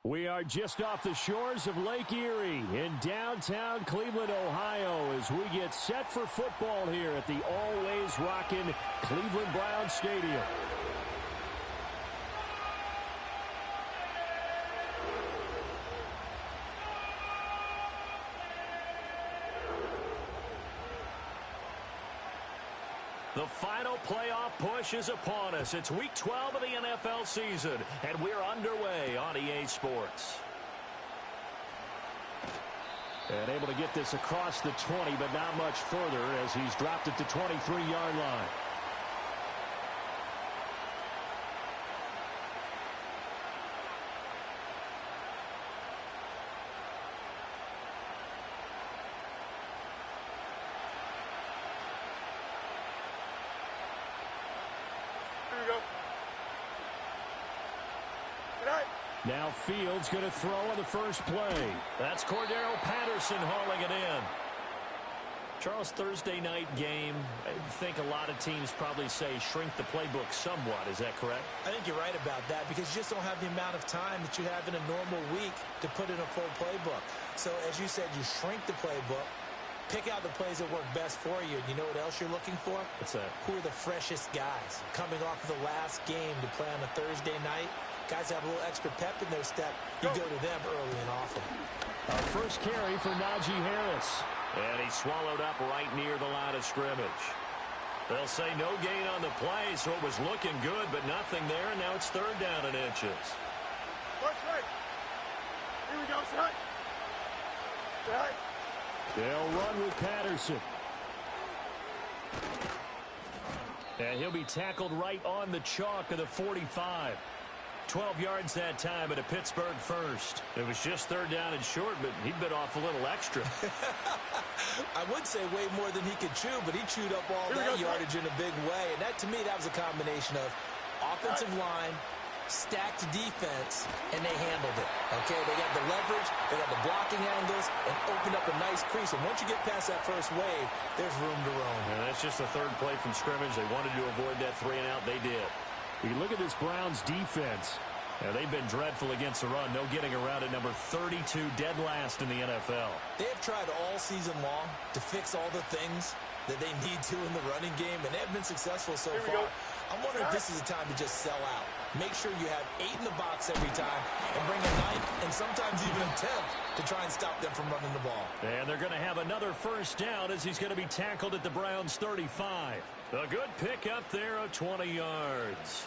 We are just off the shores of Lake Erie in downtown Cleveland, Ohio, as we get set for football here at the always rockin' Cleveland Browns Stadium. The final playoff push is upon us. It's Week 12 of the NFL season, and we're underway on EA Sports. And able to get this across the 20, but not much further as he's dropped at the 23-yard line. Now Fields going to throw on the first play. That's Cordero Patterson hauling it in. Charles, Thursday night game, I think a lot of teams probably say shrink the playbook somewhat. Is that correct? I think you're right about that because you just don't have the amount of time that you have in a normal week to put in a full playbook. So as you said, you shrink the playbook, pick out the plays that work best for you. And you know what else you're looking for? What's that? Who are the freshest guys coming off of the last game to play on a Thursday night? Guys have a little extra pep in their step. You go to them early and often. Our first carry for Najee Harris. And he swallowed up right near the line of scrimmage. They'll say no gain on the play, so it was looking good, but nothing there, and now it's third down and inches. Right. Here we go, son. Right. They'll run with Patterson. And he'll be tackled right on the chalk of the 45. 12 yards that time at a Pittsburgh first. It was just third down and short, but he bit off a little extra. I would say way more than he could chew, but he chewed up all that yardage in a big way. And that, to me, that was a combination of offensive line, stacked defense, and they handled it. Okay, they got the leverage, they got the blocking angles, and opened up a nice crease. And once you get past that first wave, there's room to roam. And that's just the third play from scrimmage. They wanted to avoid that 3-and-out. They did. We look at this Browns defense. Now, they've been dreadful against the run. No getting around it. Number 32, dead last in the NFL. They have tried all season long to fix all the things that they need to in the running game, and they have been successful so far. I'm wondering if this is a time to just sell out. Make sure you have 8 in the box every time and bring a 9th and sometimes even a 10th to try and stop them from running the ball. And they're going to have another first down as he's going to be tackled at the Browns 35. A good pickup there of 20 yards.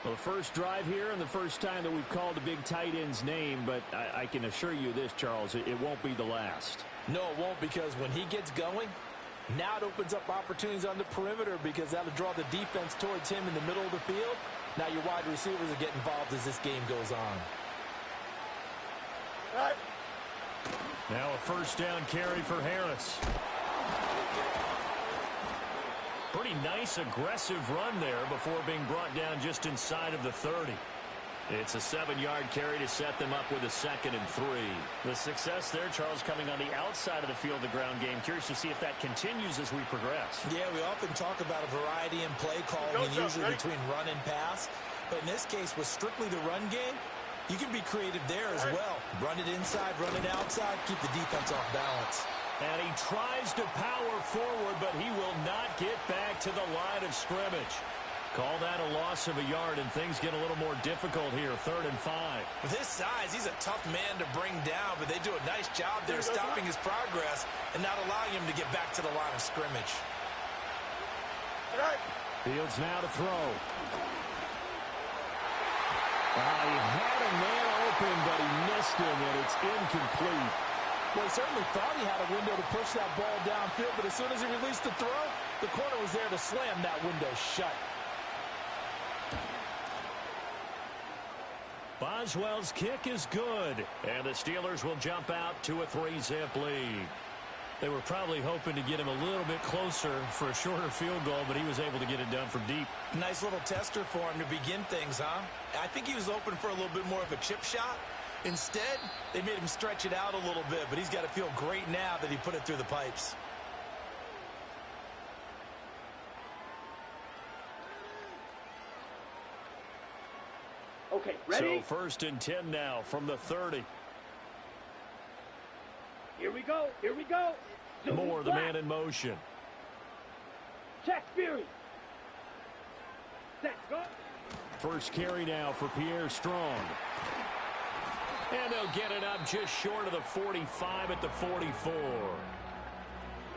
Well, the first drive here and the first time that we've called a big tight end's name, but I can assure you this, Charles, it won't be the last. No, it won't, because when he gets going, now it opens up opportunities on the perimeter because that'll draw the defense towards him in the middle of the field. Now your wide receivers will get involved as this game goes on. Right. Now a first down carry for Harris. Pretty nice, aggressive run there before being brought down just inside of the 30. It's a 7-yard carry to set them up with a 2nd and 3. The success there, Charles, coming on the outside of the field, the ground game. Curious to see if that continues as we progress. Yeah, we often talk about a variety in play calling, usually between run and pass. But in this case, with strictly the run game, you can be creative there as well. Run it inside, run it outside, keep the defense off balance. And he tries to power forward, but he will not get back to the line of scrimmage. Call that a loss of a yard, and things get a little more difficult here, 3rd and 5. With his size, he's a tough man to bring down, but they do a nice job there stopping his progress and not allowing him to get back to the line of scrimmage. Fields now to throw. He had a man open, but he missed him, and it's incomplete. Well, he certainly thought he had a window to push that ball downfield, but as soon as he released the throw, the corner was there to slam that window shut. Boswell's kick is good, and the Steelers will jump out to a 3-zip lead. They were probably hoping to get him a little bit closer for a shorter field goal, but he was able to get it done from deep. Nice little tester for him to begin things, huh? I think he was open for a little bit more of a chip shot. Instead, they made him stretch it out a little bit, but he's got to feel great now that he put it through the pipes. Okay, ready? So 1st and 10 now from the 30. Here we go. Here we go. Moore, the man in motion. Check Fury. Set, go. First carry now for Pierre Strong. And they'll get it up just short of the 45 at the 44.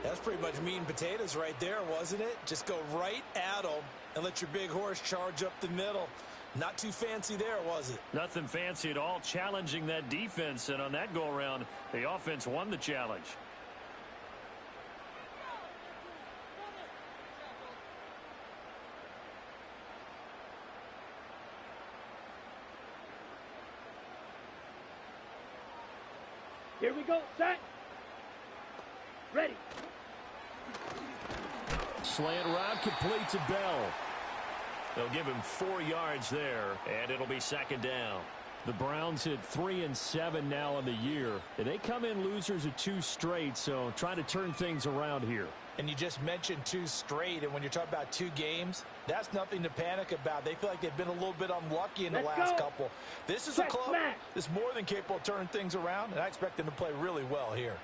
That's pretty much meat and potatoes right there, wasn't it? Just go right at them and let your big horse charge up the middle. Not too fancy there, was it? Nothing fancy at all, challenging that defense. And on that go-around, the offense won the challenge. Here we go. Set. Ready. Slant route complete to Bell. They'll give him 4 yards there, and it'll be 2nd down. The Browns hit 3-7 now on the year, and they come in losers of 2 straight, so trying to turn things around here. And you just mentioned 2 straight, and when you're talking about 2 games, that's nothing to panic about. They feel like they've been a little bit unlucky in the last couple. This is a club that's more than capable of turning things around, and I expect them to play really well here.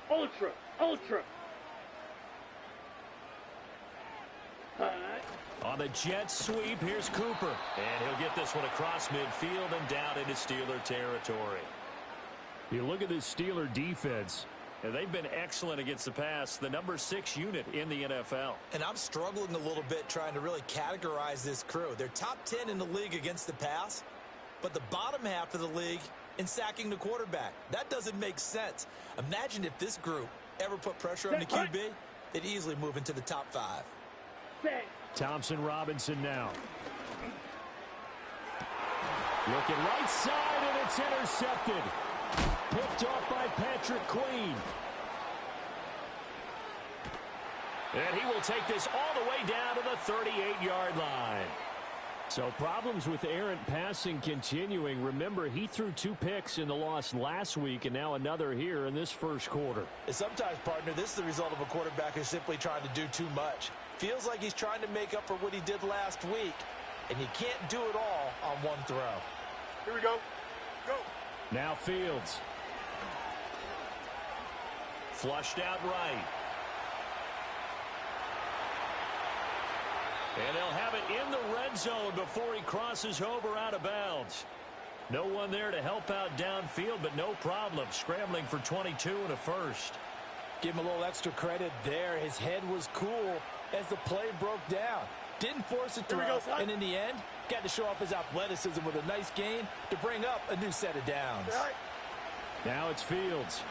Ultra. Ultra. On the jet sweep, here's Cooper. And he'll get this one across midfield and down into Steeler territory. You look at this Steeler defense, and they've been excellent against the pass, the number 6 unit in the NFL. And I'm struggling a little bit trying to really categorize this crew. They're top 10 in the league against the pass, but the bottom half of the league in sacking the quarterback. That doesn't make sense. Imagine if this group ever put pressure on the QB, they'd easily move into the top 5. Thompson Robinson now. Looking right side, and it's intercepted. Picked off by Patrick Queen. And he will take this all the way down to the 38-yard line. So problems with errant passing continuing. Remember, he threw 2 picks in the loss last week, and now another here in this first quarter. And sometimes, partner, this is the result of a quarterback who's simply trying to do too much. Feels like he's trying to make up for what he did last week, and you can't do it all on one throw. Here we go. Go. Now Fields. Flushed out right. And they'll have it in the red zone before he crosses over out of bounds. No one there to help out downfield, but no problem. Scrambling for 22 and a first. Give him a little extra credit there. His head was cool as the play broke down. Didn't force it through, and in the end, got to show off his athleticism with a nice gain to bring up a new set of downs. Now it's Fields.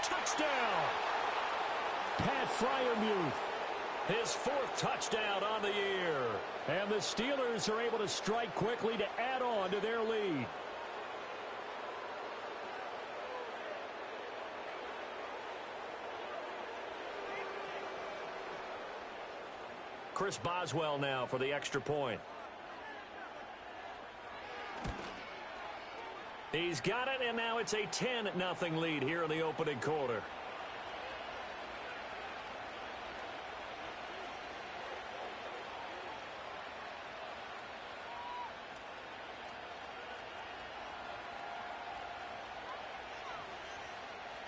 Touchdown! Pat Freiermuth. His 4th touchdown on the year. And the Steelers are able to strike quickly to add on to their lead. Chris Boswell now for the extra point. He's got it, and now it's a 10-0 lead here in the opening quarter.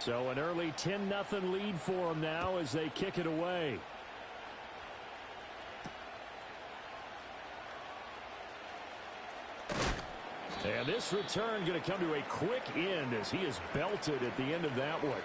So an early 10-0 lead for them now as they kick it away. And this return going to come to a quick end as he is belted at the end of that one.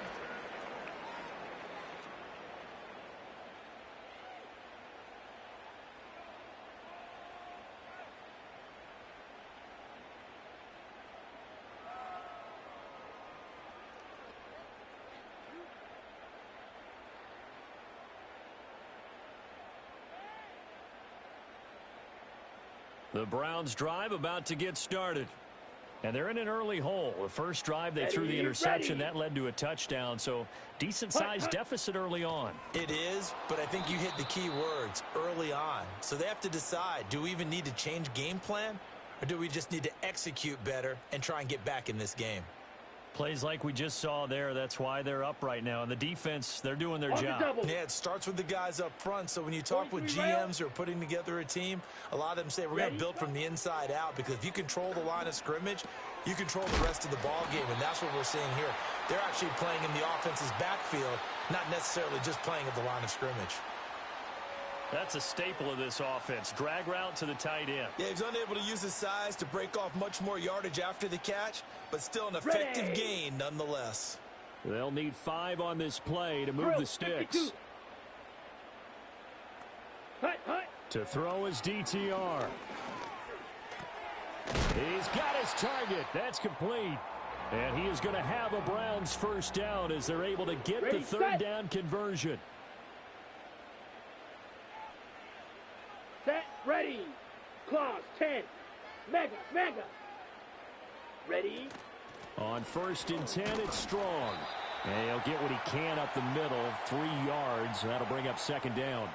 The Browns drive about to get started. And they're in an early hole. The first drive, they threw the interception. That led to a touchdown. So decent-sized deficit early on. It is, but I think you hit the key words, early on. So they have to decide, do we even need to change game plan? Or do we just need to execute better and try and get back in this game? Plays like we just saw there. That's why they're up right now. And the defense, they're doing their job. Yeah, it starts with the guys up front. So when you talk with GMs who are putting together a team, a lot of them say we're going to build from the inside out, because if you control the line of scrimmage, you control the rest of the ball game, and that's what we're seeing here. They're actually playing in the offense's backfield, not necessarily just playing at the line of scrimmage. That's a staple of this offense. Drag route to the tight end. Yeah, he's unable to use his size to break off much more yardage after the catch, but still an effective gain nonetheless. They'll need 5 on this play to move the sticks. To throw his DTR. He's got his target. That's complete. And he is going to have a Browns first down as they're able to get the third down conversion. Set, ready. Claws, 10. Mega. Ready. On 1st and 10, it's Strong. And he'll get what he can up the middle, 3 yards. That'll bring up 2nd down.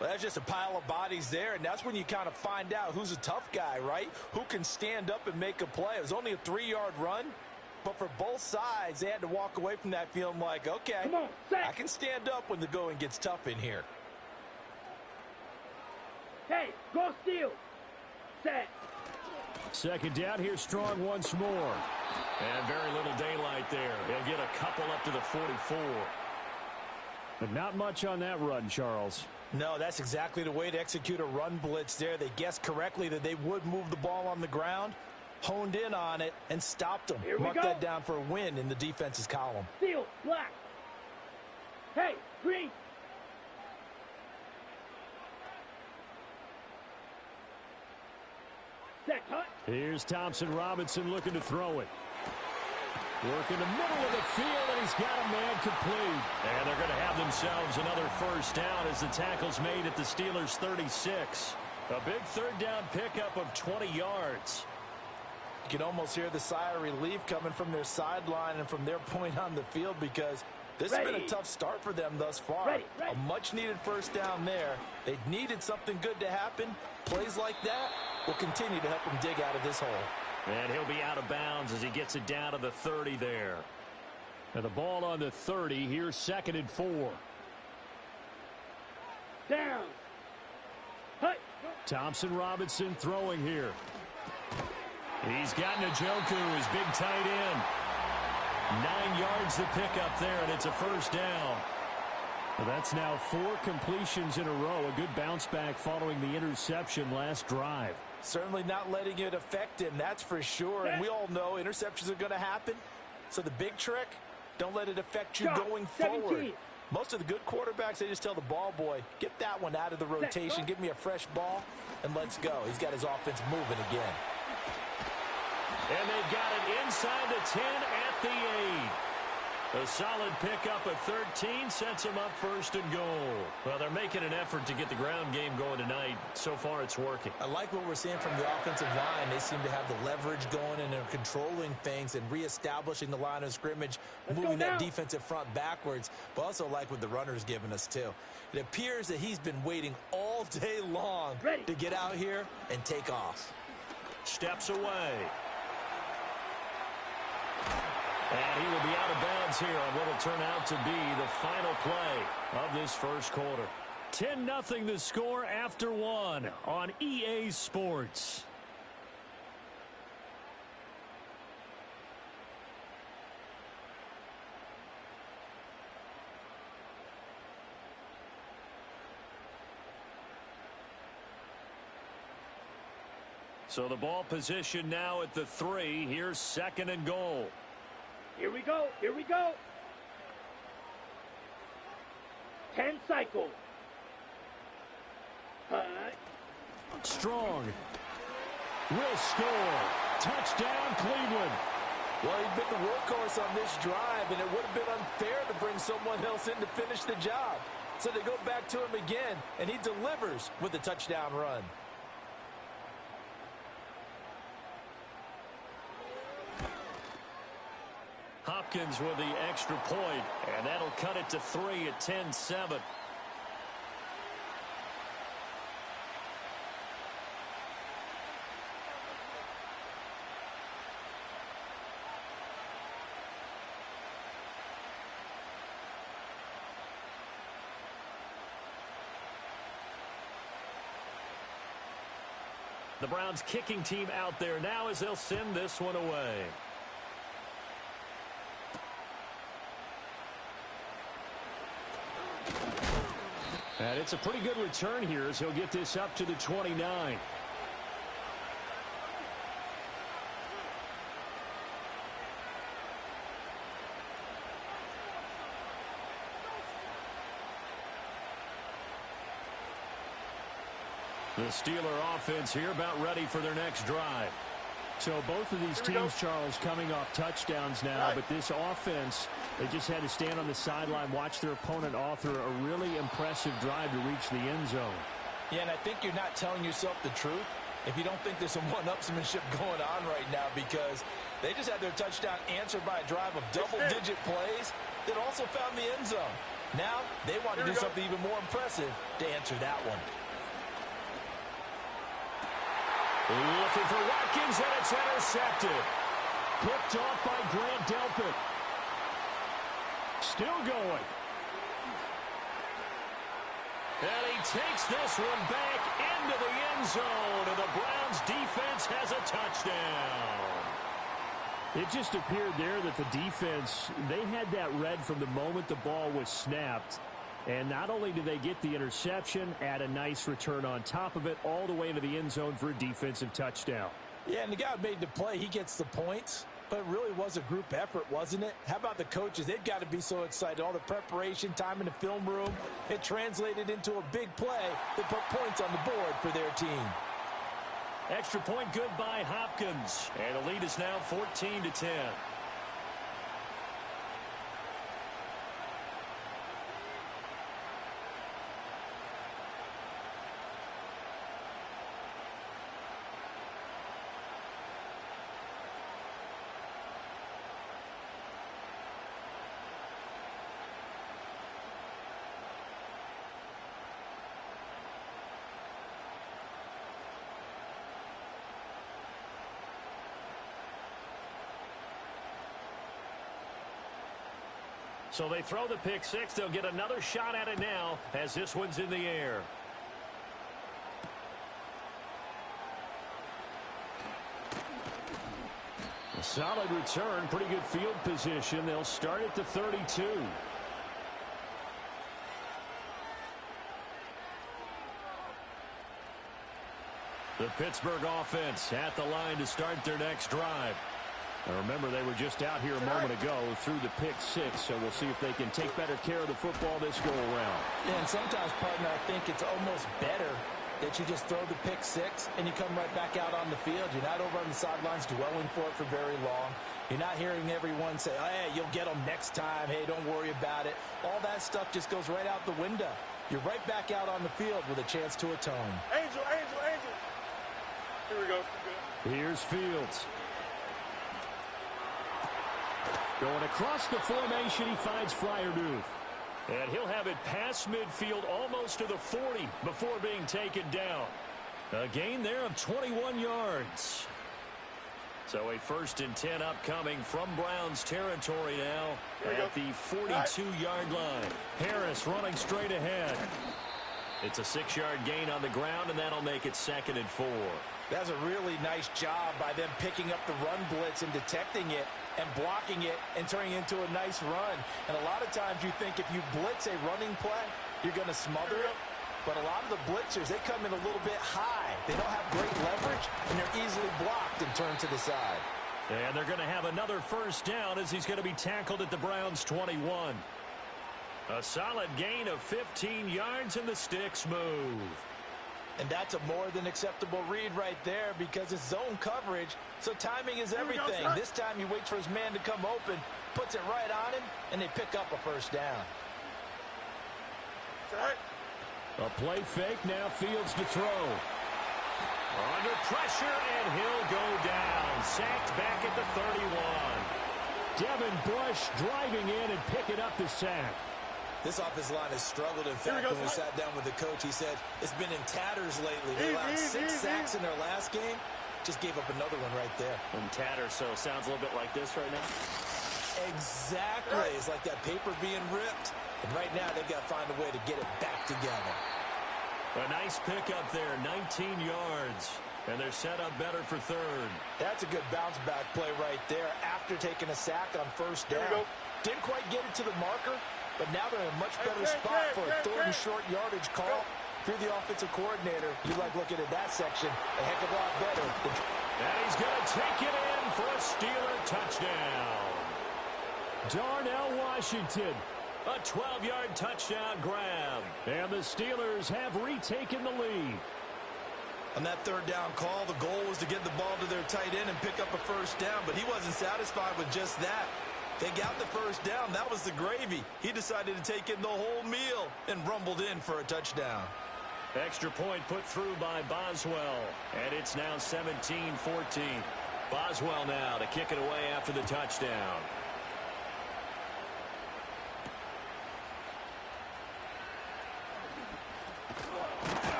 Well, that's just a pile of bodies there, and that's when you kind of find out who's a tough guy, right? Who can stand up and make a play. It was only a 3-yard run, but for both sides, they had to walk away from that feeling like, okay, come on, set. I can stand up when the going gets tough in here. Hey, go steal. Set. 2nd down. Here's Strong once more. And very little daylight there. He'll get a couple up to the 44. But not much on that run, Charles. No, that's exactly the way to execute a run blitz there. They guessed correctly that they would move the ball on the ground, honed in on it, and stopped them. Mark that down for a win in the defense's column. Steal, black. Hey, green. Here's Thompson Robinson looking to throw it. Work in the middle of the field, and he's got a man complete. And they're going to have themselves another first down as the tackle's made at the Steelers' 36. A big 3rd down pickup of 20 yards. You can almost hear the sigh of relief coming from their sideline and from their point on the field, because this has been a tough start for them thus far. A much-needed first down there. They needed something good to happen. Plays like that will continue to help them dig out of this hole. And he'll be out of bounds as he gets it down to the 30 there. And the ball on the 30. Here's 2nd and 4. Down. Thompson Robinson throwing here. He's got Njoku, his big tight end. 9 yards to pick up there, and it's a first down. Well, that's now 4 completions in a row. A good bounce back following the interception last drive. Certainly not letting it affect him, that's for sure. And we all know interceptions are going to happen. So the big trick, don't let it affect you going forward. Most of the good quarterbacks, they just tell the ball boy, get that one out of the rotation, give me a fresh ball, and let's go. He's got his offense moving again. And they've got it inside the 10 at the 8. A solid pickup of 13 sets them up 1st and goal. Well, they're making an effort to get the ground game going tonight. So far, it's working. I like what we're seeing from the offensive line. They seem to have the leverage going, and they're controlling things and reestablishing the line of scrimmage, moving that defensive front backwards. But also like what the runner's giving us, too. It appears that he's been waiting all day long to get out here and take off. Steps away. And he will be out of bounds here on what will turn out to be the final play of this first quarter. 10-0 the score after 1 on EA Sports. So the ball position now at the 3. Here's 2nd and goal. Here we go. 10 cycle. Strong will score. Touchdown, Cleveland. Well, he's been the workhorse on this drive, and it would have been unfair to bring someone else in to finish the job. So they go back to him again, and he delivers with a touchdown run. Hopkins with the extra point, and that'll cut it to 3 at 10-7. The Browns kicking team out there now as they'll send this one away. And it's a pretty good return here as he'll get this up to the 29. The Steeler offense here about ready for their next drive. So both of these teams, Charles, coming off touchdowns now, but this offense, they just had to stand on the sideline, watch their opponent author a really impressive drive to reach the end zone. Yeah, and I think you're not telling yourself the truth if you don't think there's some one-upsmanship going on right now, because they just had their touchdown answered by a drive of double-digit plays that also found the end zone. Now they want to do something even more impressive to answer that one. Looking for Watkins, and it's intercepted. Picked off by Grant Delpit. Still going. And he takes this one back into the end zone, and the Browns defense has a touchdown. It just appeared there that the defense, they had that read from the moment the ball was snapped. And not only did they get the interception, add a nice return on top of it, all the way into the end zone for a defensive touchdown. Yeah, and the guy who made the play, he gets the points. But it really was a group effort, wasn't it? How about the coaches? They've got to be so excited. All the preparation, time in the film room, it translated into a big play that put points on the board for their team. Extra point good by Hopkins. And the lead is now 14-10. So they throw the pick six. They'll get another shot at it now as this one's in the air. A solid return, pretty good field position. They'll start at the 32. The Pittsburgh offense at the line to start their next drive. Now remember, they were just out here a moment ago through the pick six, so we'll see if they can take better care of the football this go around. Yeah, and sometimes, partner, I think it's almost better that you just throw the pick six and you come right back out on the field. You're not over on the sidelines dwelling for it for very long. You're not hearing everyone say, oh, hey, you'll get them next time. Hey, don't worry about it. All that stuff just goes right out the window. You're right back out on the field with a chance to atone. Angel. Here we go. Here's Fields. Going across the formation, he finds Freiermuth. And he'll have it past midfield almost to the 40 before being taken down. A gain there of 21 yards. So a 1st and 10 upcoming from Browns territory now at the 42-yard line. Harris running straight ahead. It's a 6-yard gain on the ground, and that'll make it 2nd and 4. That's a really nice job by them picking up the run blitz and detecting it and blocking it and turning it into a nice run. And a lot of times you think if you blitz a running play, you're going to smother it. But a lot of the blitzers, they come in a little bit high. They don't have great leverage, and they're easily blocked and turned to the side. And they're going to have another 1st down as he's going to be tackled at the Browns' 21. A solid gain of 15 yards, and the sticks move. And that's a more than acceptable read right there because it's zone coverage, so timing is everything. This time he waits for his man to come open, puts it right on him, and they pick up a 1st down. A play fake, now Fields to throw. Under pressure, and he'll go down. Sacked back at the 31. Devin Bush driving in and picking up the sack. This offensive line has struggled. In fact, when we sat down with the coach, he said it's been in tatters lately. They allowed 6 sacks in their last game. Just gave up another one right there. In tatters, so it sounds a little bit like this right now. Exactly. It's like that paper being ripped. And right now, they've got to find a way to get it back together. A nice pickup there, 19 yards. And they're set up better for third. That's a good bounce-back play right there after taking a sack on first down. Didn't quite get it to the marker, but now they're in a much better spot for a third and short yardage call. If you're the offensive coordinator, you like looking at that section a heck of a lot better. And he's going to take it in for a Steeler touchdown. Darnell Washington, a 12-yard touchdown grab. And the Steelers have retaken the lead. On that third down call, the goal was to get the ball to their tight end and pick up a first down, but he wasn't satisfied with just that. They got the first down. That was the gravy. He decided to take in the whole meal and rumbled in for a touchdown. Extra point put through by Boswell, and it's now 17-14. Boswell now to kick it away after the touchdown.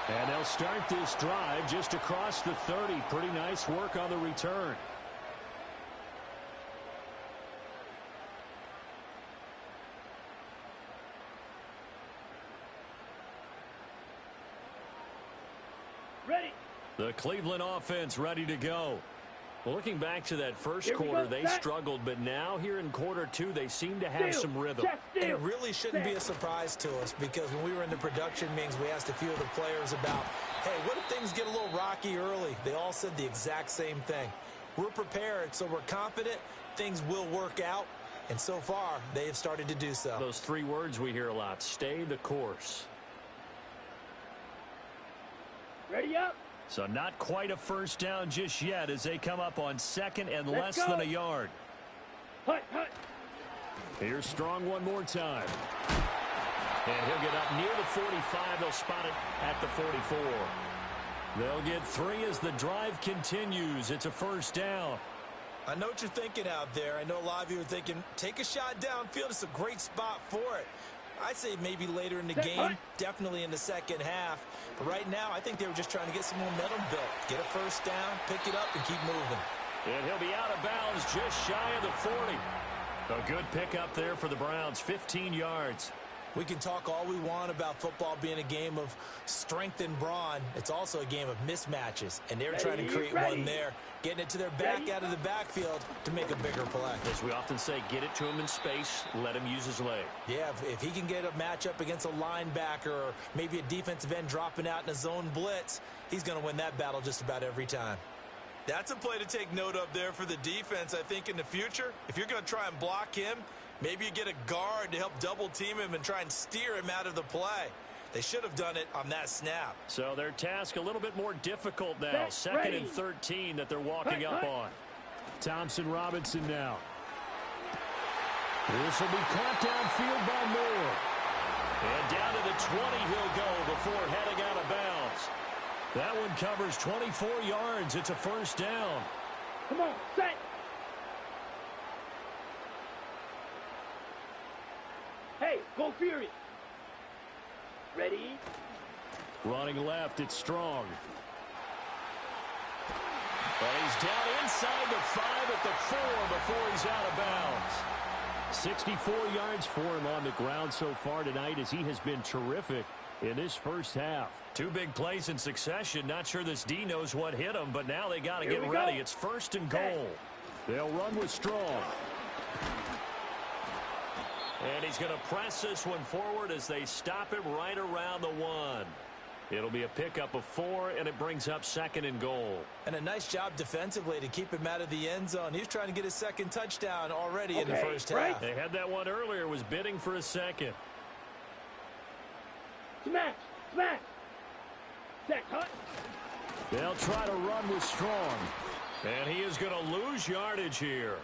And they'll start this drive just across the 30. Pretty nice work on the return. Ready. The Cleveland offense ready to go. Well, looking back to that first quarter, they struggled, but now here in quarter two, they seem to have some rhythm. And it really shouldn't be a surprise to us because when we were in the production meetings, we asked a few of the players about, hey, what if things get a little rocky early? They all said the exact same thing. We're prepared, so we're confident things will work out, and so far, they have started to do so. Those three words we hear a lot, stay the course. Ready up. So not quite a first down just yet as they come up on second and less than a yard. Hut, hut. Here's Strong one more time. And he'll get up near the 45. They'll spot it at the 44. They'll get three as the drive continues. It's a first down. I know what you're thinking out there. I know a lot of you are thinking, take a shot downfield. It's a great spot for it. I'd say maybe later in the game, definitely in the second half. But right now, I think they were just trying to get some momentum built. Get a first down, pick it up, and keep moving. And he'll be out of bounds just shy of the 40. A good pickup there for the Browns, 15 yards. We can talk all we want about football being a game of strength and brawn. It's also a game of mismatches, and they're trying to create one there, getting it to their back out of the backfield to make a bigger play. As we often say, get it to him in space, let him use his leg. Yeah, if he can get a matchup against a linebacker or maybe a defensive end dropping out in a zone blitz, he's going to win that battle just about every time. That's a play to take note of there for the defense, I think, in the future. If you're going to try and block him, maybe you get a guard to help double-team him and try and steer him out of the play. They should have done it on that snap. So their task a little bit more difficult now. Second and 13 that they're walking up on. Thompson Robinson now. This will be caught downfield by Moore. And down to the 20 he'll go before heading out of bounds. That one covers 24 yards. It's a first down. Come on, set. Hey, go Fury. Ready? Running left, it's Strong. And he's down inside the 5 at the 4 before he's out of bounds. 64 yards for him on the ground so far tonight as he has been terrific in this first half. Two big plays in succession. Not sure this D knows what hit him, but now they got to get ready. It's first and goal. They'll run with Strong. And he's going to press this one forward as they stop him right around the 1. It'll be a pickup of 4, and it brings up second and goal. And a nice job defensively to keep him out of the end zone. He's trying to get his second touchdown already in the first half. They had that one earlier, was bidding for a second. Smash, smash. Set, hut. They'll try to run with Strong. And he is going to lose yardage here.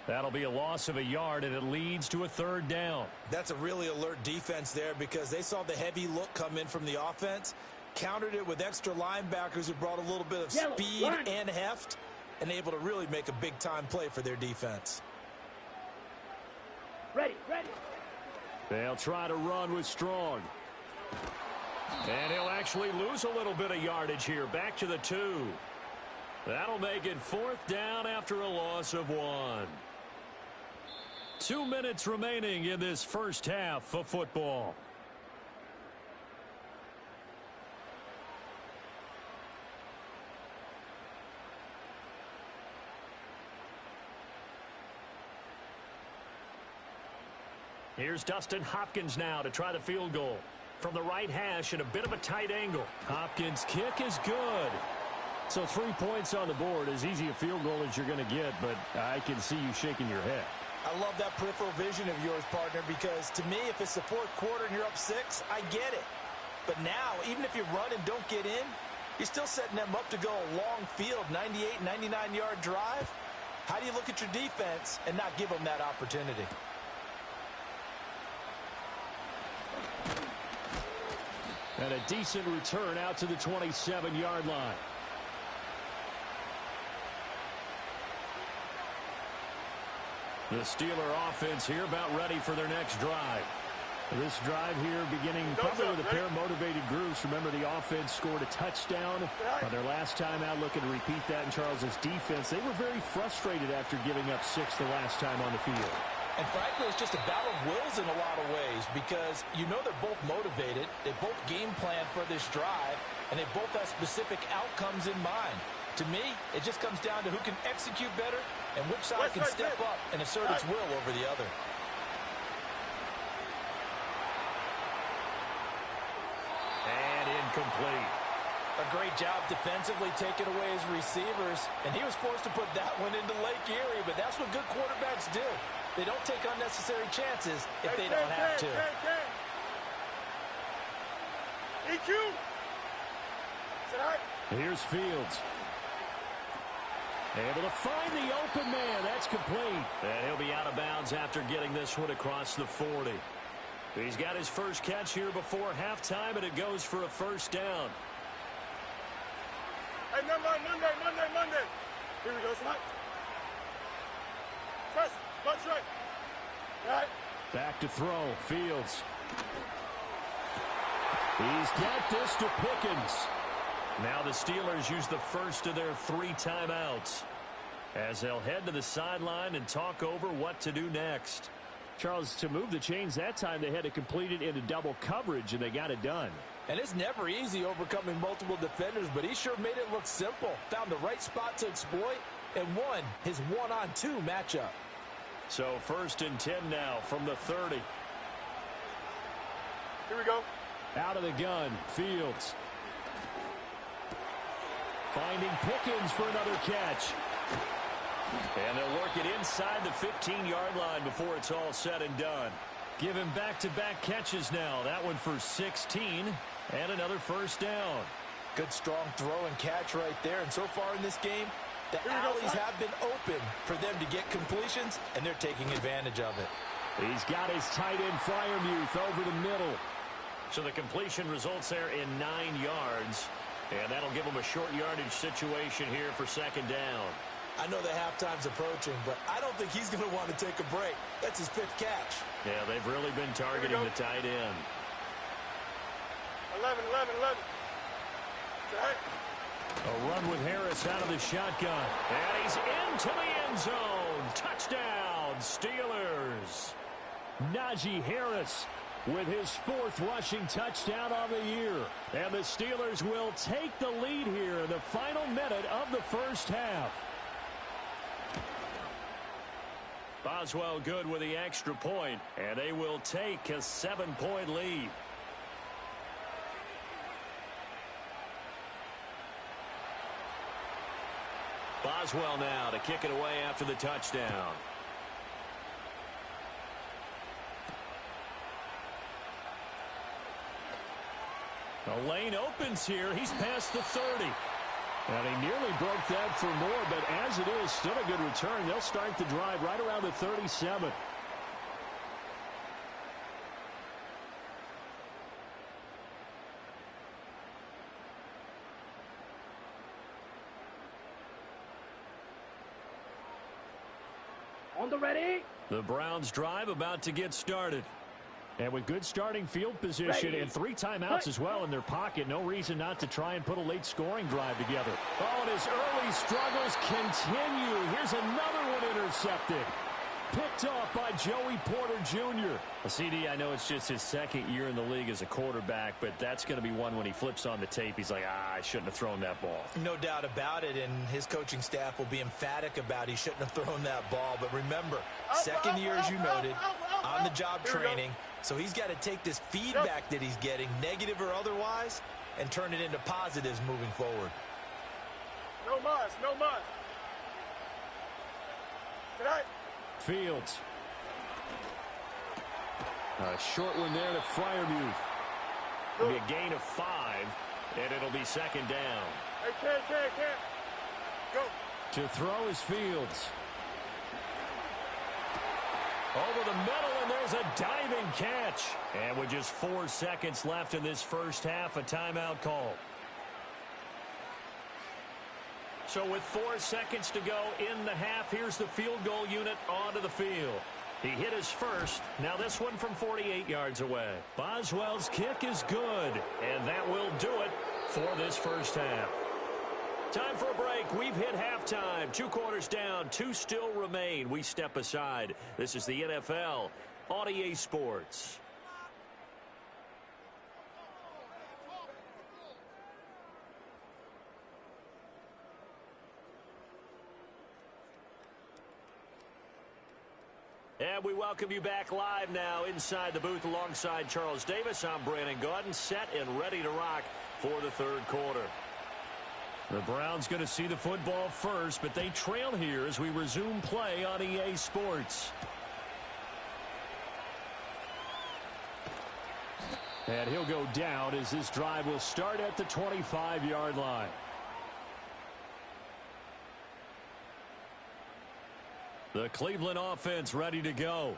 That'll be a loss of a yard, and it leads to a third down. That's a really alert defense there because they saw the heavy look come in from the offense, countered it with extra linebackers who brought a little bit of speed and heft, and able to really make a big-time play for their defense. Ready, ready. They'll try to run with Strong. And he'll actually lose a little bit of yardage here, back to the 2. That'll make it fourth down after a loss of 1. 2 minutes remaining in this first half of football. Here's Dustin Hopkins now to try the field goal. From the right hash at a bit of a tight angle. Hopkins' kick is good. So 3 points on the board, as easy a field goal as you're going to get, but I can see you shaking your head. I love that peripheral vision of yours, partner, because to me, if it's the fourth quarter and you're up 6, I get it. But now, even if you run and don't get in, you're still setting them up to go a long field, 98, 99-yard drive. How do you look at your defense and not give them that opportunity? And a decent return out to the 27-yard line. The Steeler offense here about ready for their next drive. This drive here beginning probably with a pair of motivated groups. Remember, the offense scored a touchdown on their last time out, looking to repeat that in Charles's defense. They were very frustrated after giving up 6 the last time on the field. And frankly, it's just a battle of wills in a lot of ways because you know they're both motivated. They both game plan for this drive, and they both have specific outcomes in mind. To me, it just comes down to who can execute better and which side can step up and assert its will over the other. And incomplete. A great job defensively taking away his receivers, and he was forced to put that one into Lake Erie, but that's what good quarterbacks do. They don't take unnecessary chances if they don't have to. EQ. Here's Fields. Able to find the open man. That's complete. And he'll be out of bounds after getting this one across the 40. He's got his first catch here before halftime, and it goes for a first down. Hey, Monday. Here we go, Slot. Press, punch right. Right. Back to throw. Fields. He's got this to Pickens. Now the Steelers use the first of their 3 timeouts as they'll head to the sideline and talk over what to do next. Charles, to move the chains that time, they had to complete it into double coverage, and they got it done. And it's never easy overcoming multiple defenders, but he sure made it look simple. Found the right spot to exploit and won his 1-on-2 matchup. So 1st and 10 now from the 30. Here we go. Out of the gun, Fields. Finding Pickens for another catch. And they'll work it inside the 15-yard line before it's all said and done. Give him back-to-back catches now. That one for 16 and another first down. Good strong throw and catch right there. And so far in this game, the alleys have been open for them to get completions, and they're taking advantage of it. He's got his tight end Fryermuth over the middle. So the completion results there in 9 yards. And that'll give him a short yardage situation here for 2nd down. I know the halftime's approaching, but I don't think he's going to want to take a break. That's his 5th catch. Yeah, they've really been targeting the tight end. 11. Okay. A run with Harris out of the shotgun. And he's into the end zone. Touchdown, Steelers. Najee Harris with his 4th rushing touchdown of the year. And the Steelers will take the lead here in the final minute of the first half. Boswell good with the extra point, and they will take a 7-point lead. Boswell now to kick it away after the touchdown. The lane opens here. He's past the 30. And he nearly broke that for more, but as it is, still a good return. They'll start the drive right around the 37. On the ready. The Browns drive about to get started. And with good starting field position and 3 timeouts as well in their pocket, no reason not to try and put a late scoring drive together. Oh, and his early struggles continue. Here's another one intercepted. picked off by Joey Porter Jr. CD, I know it's just his second year in the league as a quarterback, but that's going to be one when he flips on the tape. He's like, I shouldn't have thrown that ball. No doubt about it, and his coaching staff will be emphatic about he shouldn't have thrown that ball. But remember, second year, as you noted, on-the-job training. So he's got to take this feedback that he's getting, negative or otherwise, and turn it into positives moving forward. No mas, no mas. Tonight. Fields. A short one there to Freiermuth. It'll be a gain of 5, and it'll be second down. Hey, can't. Go. To throw is Fields. Over the middle, and there's a diving catch. And with just 4 seconds left in this first half, a timeout call. So with 4 seconds to go in the half, here's the field goal unit onto the field. He hit his first. Now this one from 48 yards away. Boswell's kick is good, and that will do it for this first half. Time for a break. We've hit halftime. 2 quarters down. 2 still remain. We step aside. This is the NFL on EA Sports. And we welcome you back live now inside the booth alongside Charles Davis. I'm Brandon Gaudin, set and ready to rock for the third quarter. The Browns going to see the football first, but they trail here as we resume play on EA Sports. And he'll go down as this drive will start at the 25-yard line. The Cleveland offense ready to go.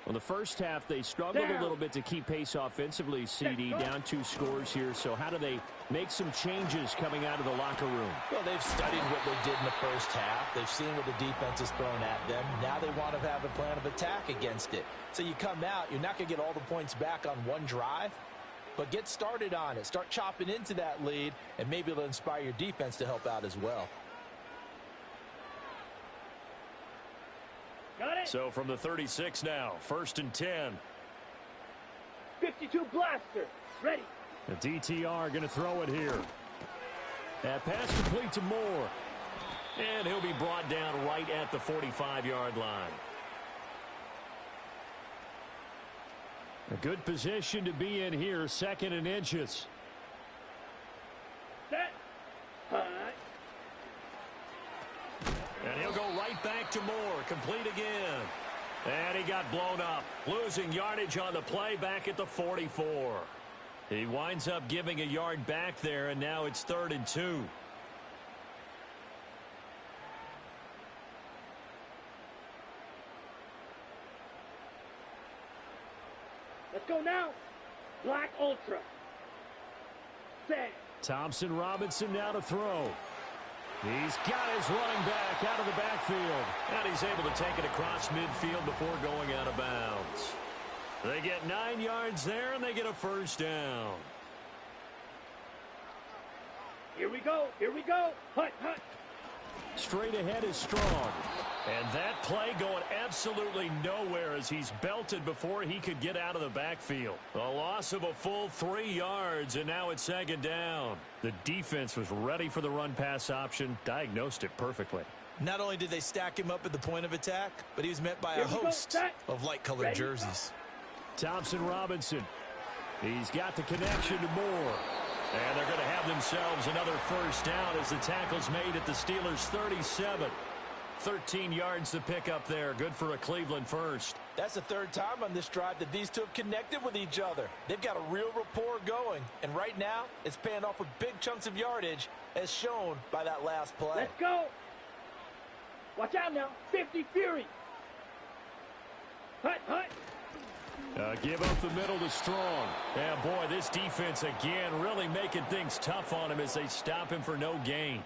Well, the first half, they struggled a little bit to keep pace offensively, CD, down 2 scores here. So how do they make some changes coming out of the locker room? Well, they've studied what they did in the first half. They've seen what the defense has thrown at them. Now they want to have a plan of attack against it. So you come out, you're not going to get all the points back on one drive, but get started on it. Start chopping into that lead, and maybe it'll inspire your defense to help out as well. So from the 36 now, 1st and 10. 52 blaster, ready. The DTR going to throw it here. That pass complete to Moore. And he'll be brought down right at the 45-yard line. A good position to be in here, 2nd and inches. Set. And he'll go right back to Moore. Complete again. And he got blown up. Losing yardage on the play back at the 44. He winds up giving a yard back there, and now it's 3rd and 2. Let's go now. Black Ultra. Set. Thompson Robinson now to throw. He's got his running back out of the backfield. And he's able to take it across midfield before going out of bounds. They get 9 yards there, and they get a first down. Here we go. Here we go. Hut, hut. Straight ahead is Strong. And that play going absolutely nowhere as he's belted before he could get out of the backfield. A loss of a full 3 yards, and now it's 2nd down. The defense was ready for the run-pass option, diagnosed it perfectly. Not only did they stack him up at the point of attack, but he was met by a host of light-colored jerseys. Thompson Robinson. He's got the connection to Moore. And they're going to have themselves another first down as the tackle's made at the Steelers' 37. 13 yards to pick up there. Good for a Cleveland first. That's the 3rd time on this drive that these two have connected with each other. They've got a real rapport going. And right now, it's paying off with big chunks of yardage, as shown by that last play. Let's go. Watch out now. 50 Fury. Hut, hut. Give up the middle to Strong. Yeah, boy, this defense again really making things tough on him as they stop him for no gain.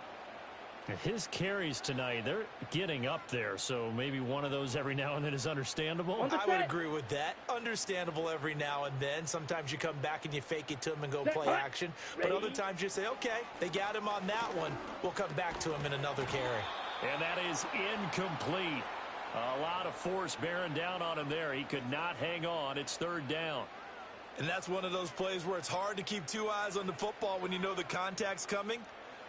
His carries tonight, they're getting up there, so maybe one of those every now and then is understandable. I would agree with that. Understandable every now and then. Sometimes you come back and you fake it to him and go play action. But other times you say, okay, they got him on that one. We'll come back to him in another carry. And that is incomplete. A lot of force bearing down on him there. He could not hang on. It's third down. And that's one of those plays where it's hard to keep two eyes on the football when you know the contact's coming,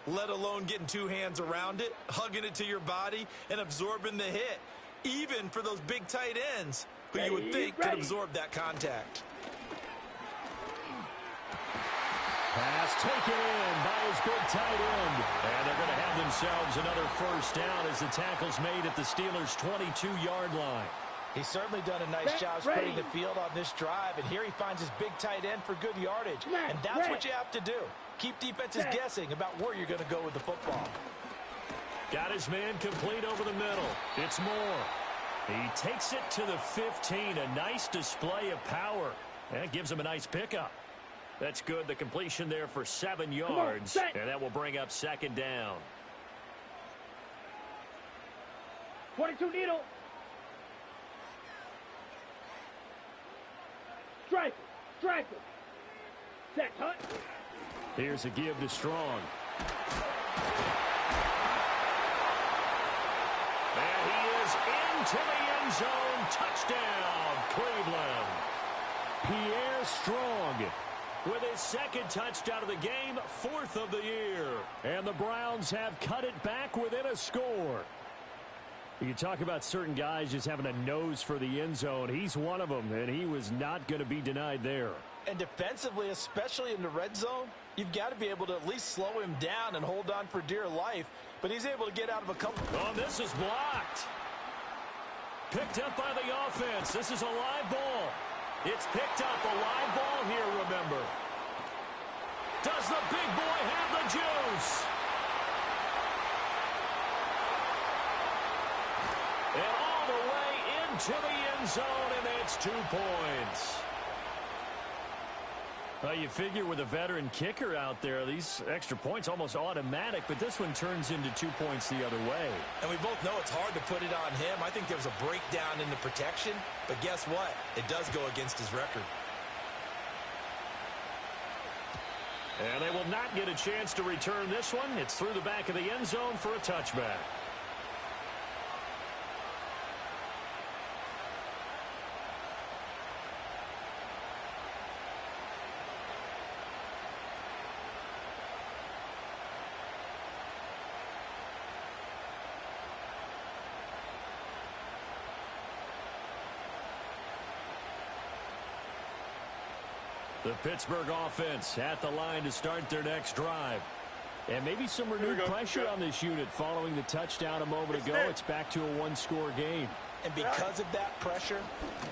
let alone getting two hands around it, hugging it to your body, and absorbing the hit, even for those big tight ends who you would think could absorb that contact. Pass taken in by his big tight end. And they're going to have themselves another first down as the tackle's made at the Steelers' 22-yard line. He's certainly done a nice job spreading the field on this drive, and here he finds his big tight end for good yardage. And that's what you have to do. Keep defenses guessing about where you're going to go with the football. Got his man complete over the middle. It's Moore. He takes it to the 15. A nice display of power. And it gives him a nice pickup. That's good. The completion there for 7 yards. And that will bring up second down. 22 needle. Striker. Set, Hunt. Here's a give to Strong. And he is into the end zone. Touchdown, Cleveland. Pierre Strong with his second touchdown of the game, 4th of the year. And the Browns have cut it back within a score. You can talk about certain guys just having a nose for the end zone. He's one of them, and he was not going to be denied there. And defensively, especially in the red zone, you've got to be able to at least slow him down and hold on for dear life. But he's able to get out of a couple. Oh, this is blocked. Picked up by the offense. This is a live ball. It's picked up, a live ball here, remember. Does the big boy have the juice? And all the way into the end zone, and it's 2 points. Well, you figure with a veteran kicker out there, these extra points almost automatic, but this one turns into 2 points the other way. And we both know it's hard to put it on him. I think there was a breakdown in the protection, but guess what? It does go against his record. And they will not get a chance to return this one. It's through the back of the end zone for a touchback. The Pittsburgh offense at the line to start their next drive. And maybe some renewed pressure on this unit following the touchdown a moment ago. It's back to a one-score game. And because of that pressure,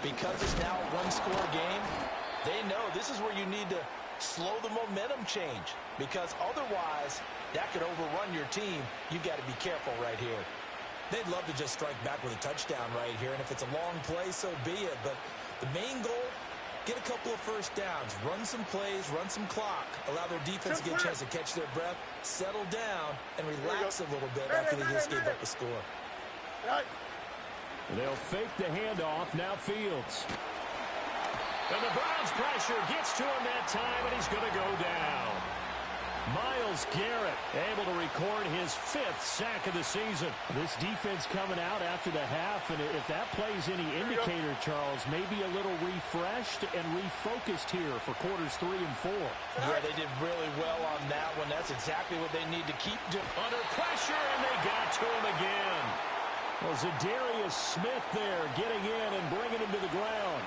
because it's now a one-score game, they know this is where you need to slow the momentum change. Because otherwise, that could overrun your team. You've got to be careful right here. They'd love to just strike back with a touchdown right here. And if it's a long play, so be it. But the main goal, get a couple of first downs, run some plays, run some clock, allow their defense to get a chance to catch their breath, settle down, and relax a little bit after they just gave up a score. They'll fake the handoff. Now Fields. And the Browns pressure gets to him that time, and he's going to go down. Myles Garrett able to record his 5th sack of the season. This defense coming out after the half, and if that plays any indicator, Charles, maybe a little refreshed and refocused here for quarters 3 and 4. Yeah, they did really well on that one. That's exactly what they need to keep doing. Under pressure, and they got to him again. Well, Zadarius Smith there getting in and bringing him to the ground.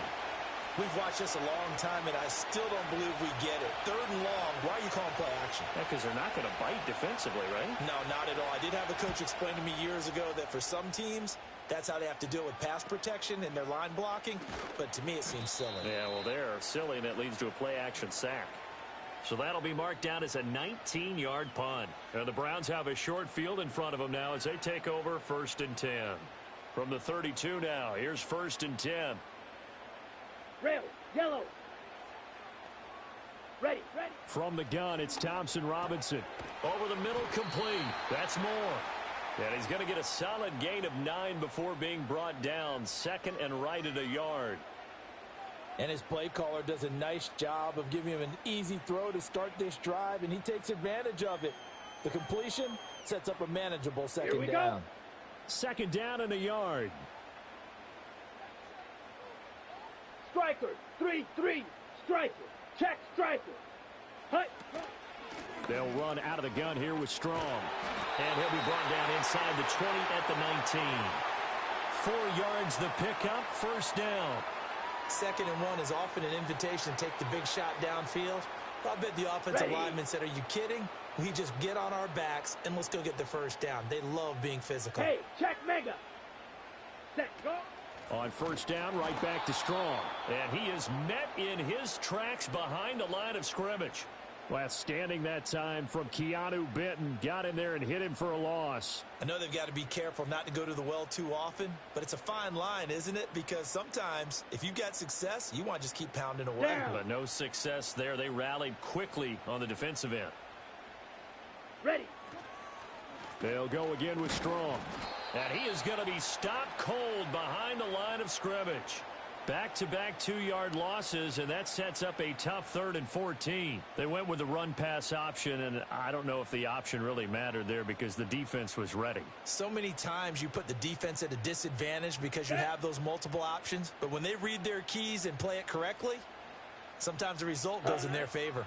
We've watched this a long time, and I still don't believe we get it. 3rd and long. Why are you calling play action? Yeah, because they're not going to bite defensively, right? No, not at all. I did have a coach explain to me years ago that for some teams, that's how they have to deal with pass protection and their line blocking. But to me, it seems silly. Yeah, well, they're silly, and it leads to a play-action sack. So that'll be marked down as a 19-yard punt. And the Browns have a short field in front of them now as they take over 1st and 10. From the 32 now, here's 1st and 10. Red, yellow. Ready. From the gun, it's Thompson Robinson. Over the middle, complete. That's Moore. And he's going to get a solid gain of 9 before being brought down. 2nd and right at a yard. And his play caller does a nice job of giving him an easy throw to start this drive, and he takes advantage of it. The completion sets up a manageable 2nd down. 2nd down and a yard. Striker. 3-3. Striker. Check striker. Hut. They'll run out of the gun here with Strong. And he'll be brought down inside the 20 at the 19. 4 yards the pickup, first down. 2nd and 1 is often an invitation to take the big shot downfield. I bet the offensive lineman said, are you kidding? We just get on our backs and let's go get the first down. They love being physical. Hey, check mega. Set, go. On first down, right back to Strong. And he is met in his tracks behind the line of scrimmage. Outstanding that time from Keanu Benton. Got in there and hit him for a loss. I know they've got to be careful not to go to the well too often, but it's a fine line, isn't it? Because sometimes if you've got success, you want to just keep pounding away. Down. But no success there. They rallied quickly on the defensive end. Ready. They'll go again with Strong. And he is going to be stopped cold behind the line of scrimmage. Back-to-back 2-yard losses, and that sets up a tough 3rd and 14. They went with the run-pass option, and I don't know if the option really mattered there because the defense was ready. So many times you put the defense at a disadvantage because you have those multiple options, but when they read their keys and play it correctly, sometimes the result goes in their favor.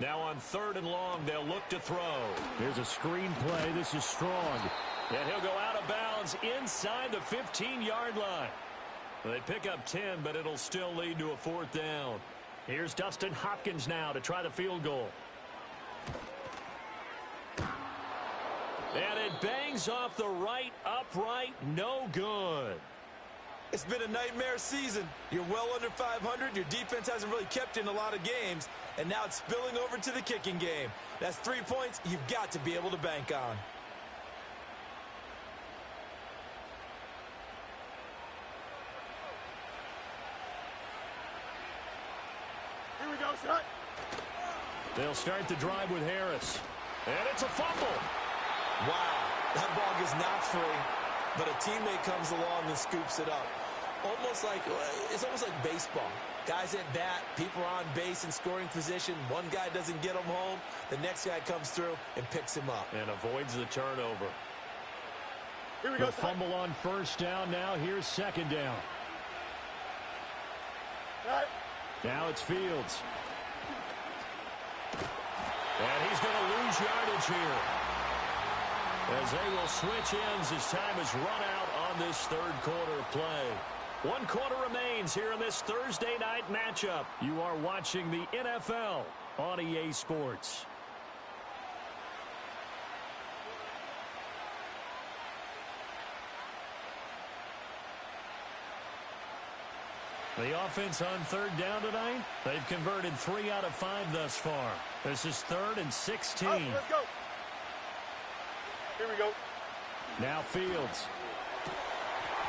Now on 3rd and long, they'll look to throw. Here's a screen play. This is Strong. And he'll go out of bounds inside the 15-yard line. They pick up 10, but it'll still lead to a 4th down. Here's Dustin Hopkins now to try the field goal. And it bangs off the right upright. No good. It's been a nightmare season. You're well under 500. Your defense hasn't really kept in a lot of games. And now it's spilling over to the kicking game. That's 3 points you've got to be able to bank on. Here we go, son. They'll start the drive with Harris. And it's a fumble. Wow, that ball gets knocked free, but a teammate comes along and scoops it up. It's almost like baseball. Guys at bat, people are on base in scoring position. One guy doesn't get him home. The next guy comes through and picks him up. And avoids the turnover. Here we go, The son. fumble on first down. Now here's 2nd down. Right. Now it's Fields. And he's going to lose yardage here. As they will switch ends as time is run out on this 3rd quarter of play. 1 quarter remains here in this Thursday night matchup. You are watching the NFL on EA Sports. The offense on 3rd down tonight, they've converted 3 out of 5 thus far. This is 3rd and 16. Let's go. Here we go. Now Fields.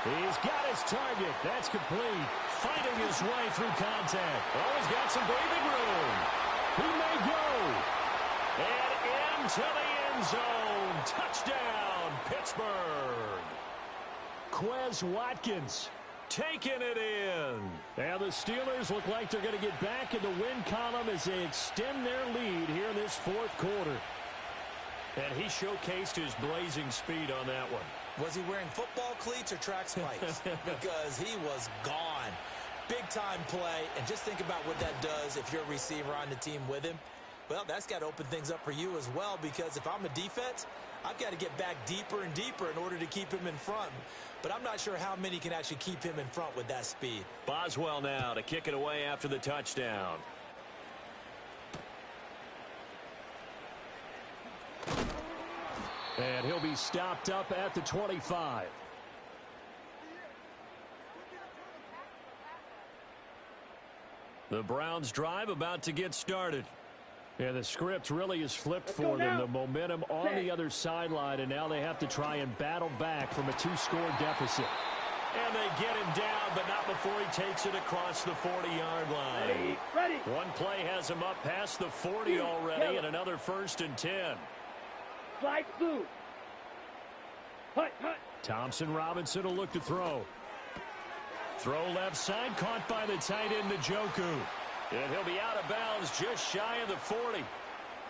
He's got his target. That's complete. Fighting his way through contact. Oh, he's got some breathing room. He may go. And into the end zone. Touchdown, Pittsburgh. Quez Watkins taking it in. And the Steelers look like they're going to get back in the win column as they extend their lead here in this 4th quarter. And he showcased his blazing speed on that one. Was he wearing football cleats or track spikes? Because he was gone. Big time play. And just think about what that does if you're a receiver on the team with him. Well, that's got to open things up for you as well, because if I'm a defense, I've got to get back deeper and deeper in order to keep him in front. But I'm not sure how many can actually keep him in front with that speed. Boswell now to kick it away after the touchdown. And he'll be stopped up at the 25. The Browns drive about to get started. And the script really is flipped for them. The momentum on the other sideline, and now they have to try and battle back from a 2-score deficit. And they get him down, but not before he takes it across the 40-yard line. Ready. One play has him up past the 40 already, and another 1st and 10. Slide through. Hut. Thompson Robinson will look to throw. Throw left side, caught by the tight end, Njoku. And he'll be out of bounds just shy of the 40.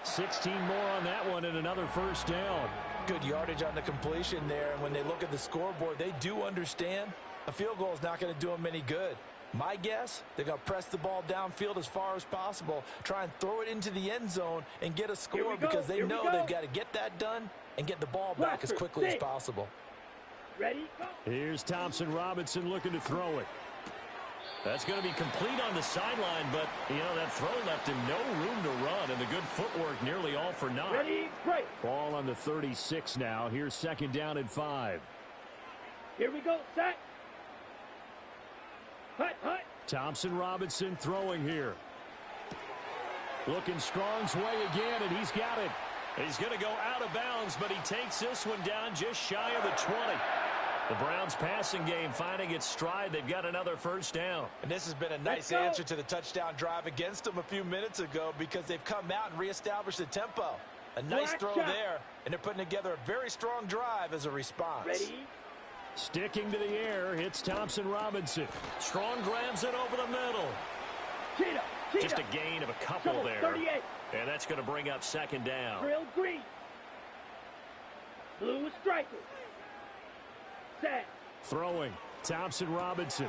16 more on that one and another 1st down. Good yardage on the completion there. And when they look at the scoreboard, they do understand a field goal is not going to do them any good. My guess, they're going to press the ball downfield as far as possible, try and throw it into the end zone and get a score because they know they've got to get that done and get the ball back as quickly as possible. Ready, go. Here's Thompson Robinson looking to throw it. That's going to be complete on the sideline, but, that throw left him no room to run, and the good footwork nearly all for naught. Ready, break. Ball on the 36 now. Here's 2nd down and 5. Here we go, set. Hut, hut. Thompson Robinson throwing here. Looking Strong's way again, and he's got it. He's going to go out of bounds, but he takes this one down just shy of the 20. The Browns passing game finding its stride. They've got another first down. And this has been a nice answer to the touchdown drive against them a few minutes ago because they've come out and reestablished the tempo. A nice throw there, and they're putting together a very strong drive as a response. Ready. Sticking to the air, hits Thompson Robinson. Strong grabs it over the middle. Cheetah. Just a gain of a couple there. 38. And that's going to bring up 2nd down. Drill green. Blue striker. Set. Throwing. Thompson Robinson.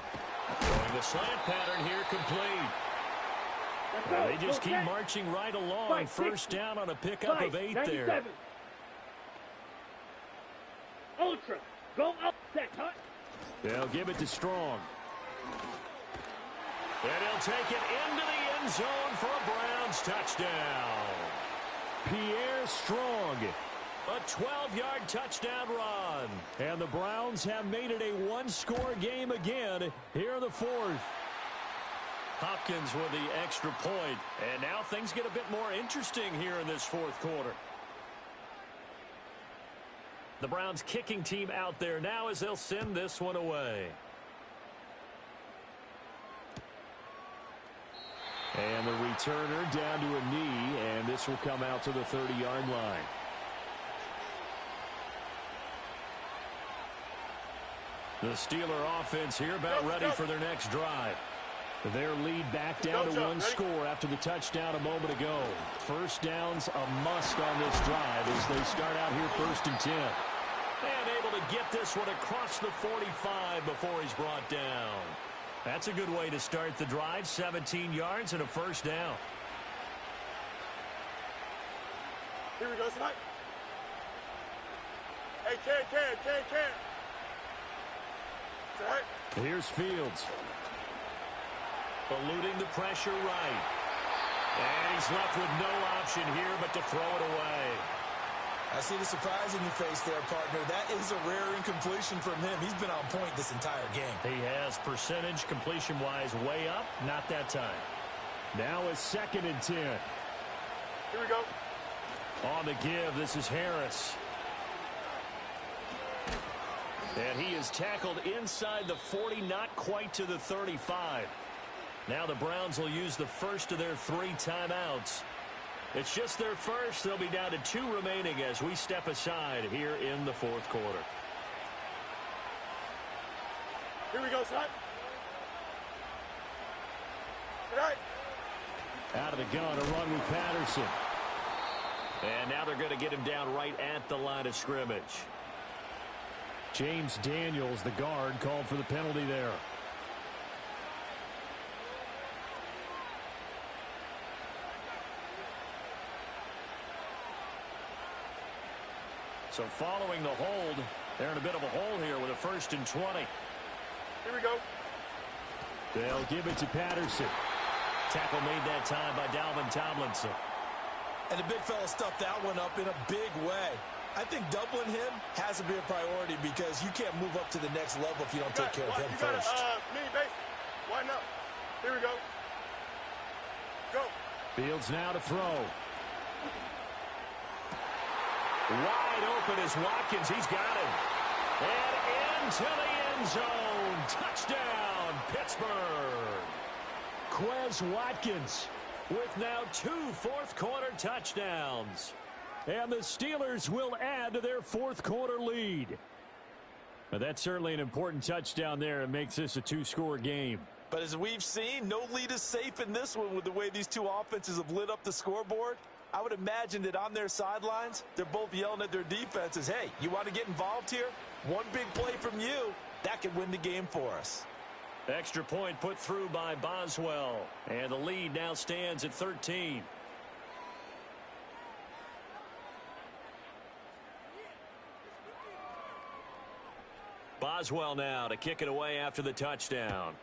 Throwing the slant pattern here complete. They just keep marching right along. First down on a pickup of 8 there. Ultra. Go up, set, hut. They'll give it to Strong. And he'll take it into the end zone for a Browns touchdown. Pierre Strong. A 12-yard touchdown run. And the Browns have made it a one-score game again here in the 4th. Hopkins with the extra point. And now things get a bit more interesting here in this 4th quarter. The Browns kicking team out there now as they'll send this one away. And the returner down to a knee, and this will come out to the 30-yard line. The Steeler offense here about ready for their next drive. Their lead back down to one score after the touchdown a moment ago. First down's a must on this drive as they start out here 1st and 10. And able to get this one across the 45 before he's brought down. That's a good way to start the drive. 17 yards and a first down. Here we go, tonight. Hey, can. Right. Here's Fields. Eluding the pressure right. And he's left with no option here but to throw it away. I see the surprise in your face there, partner. That is a rare incompletion from him. He's been on point this entire game. He has percentage completion-wise way up. Not that time. Now it's 2nd and 10. Here we go. On the give, this is Harris. And he is tackled inside the 40, not quite to the 35. Now the Browns will use the first of their 3 timeouts. It's just their first. They'll be down to 2 remaining as we step aside here in the 4th quarter. Here we go, son. Right. Out of the gun, a run with Patterson. And now they're going to get him down right at the line of scrimmage. James Daniels, the guard, called for the penalty there. So following the hold, they're in a bit of a hole here with a 1st and 20. Here we go. They'll give it to Patterson. Tackle made that time by Dalvin Tomlinson. And the big fella stuffed that one up in a big way. I think doubling him has to be a priority because you can't move up to the next level if you don't take care of him first. Mini base. Widen up. Here we go. Go. Fields now to throw. Wide open is Watkins. He's got him. And into the end zone. Touchdown, Pittsburgh. Quez Watkins with now 2 fourth-quarter touchdowns. And the Steelers will add to their 4th quarter lead. But that's certainly an important touchdown there. It makes this a 2-score game. But as we've seen, no lead is safe in this one with the way these 2 offenses have lit up the scoreboard. I would imagine that on their sidelines, they're both yelling at their defenses, hey, you want to get involved here? One big play from you, that could win the game for us. Extra point put through by Boswell. And the lead now stands at 13. Boswell now to kick it away after the touchdown.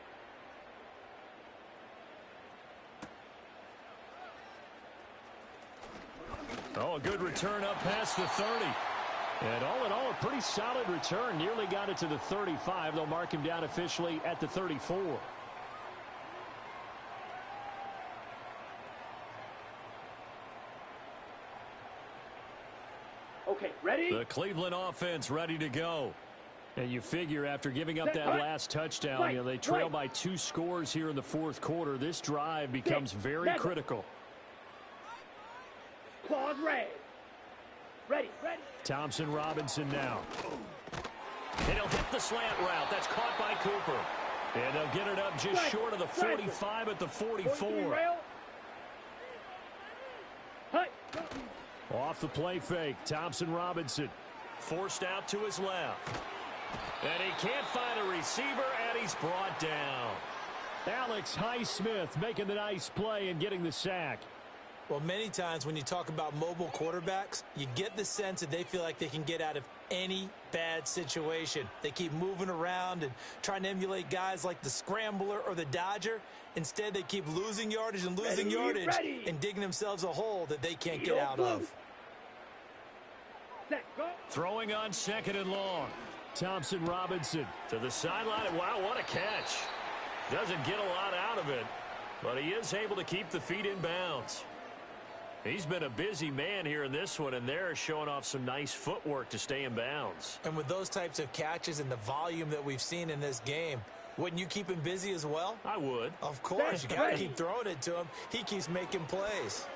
Oh, a good return up past the 30. And all in all, a pretty solid return. Nearly got it to the 35. They'll mark him down officially at the 34. Okay, ready? The Cleveland offense ready to go. And you figure after giving up that last touchdown, they trail by 2 scores here in the fourth quarter. This drive becomes very critical. Claws red. Ready. Thompson Robinson now. And he'll hit the slant route. That's caught by Cooper. And they'll get it up just short of the 45 at the 44. Off the play fake, Thompson Robinson. Forced out to his left. And he can't find a receiver, and he's brought down. Alex Highsmith making the nice play and getting the sack. Well, many times when you talk about mobile quarterbacks, you get the sense that they feel like they can get out of any bad situation. They keep moving around and trying to emulate guys like the Scrambler or the Dodger. Instead, they keep losing yardage and losing yardage and digging themselves a hole that they can't get out of. Throwing on 2nd and long. Thompson Robinson to the sideline. Wow, what a catch. Doesn't get a lot out of it, but he is able to keep the feet in bounds. He's been a busy man here in this one, and they're showing off some nice footwork to stay in bounds. And with those types of catches and the volume that we've seen in this game, wouldn't you keep him busy as well? I would. Of course. You got to keep throwing it to him. He keeps making plays.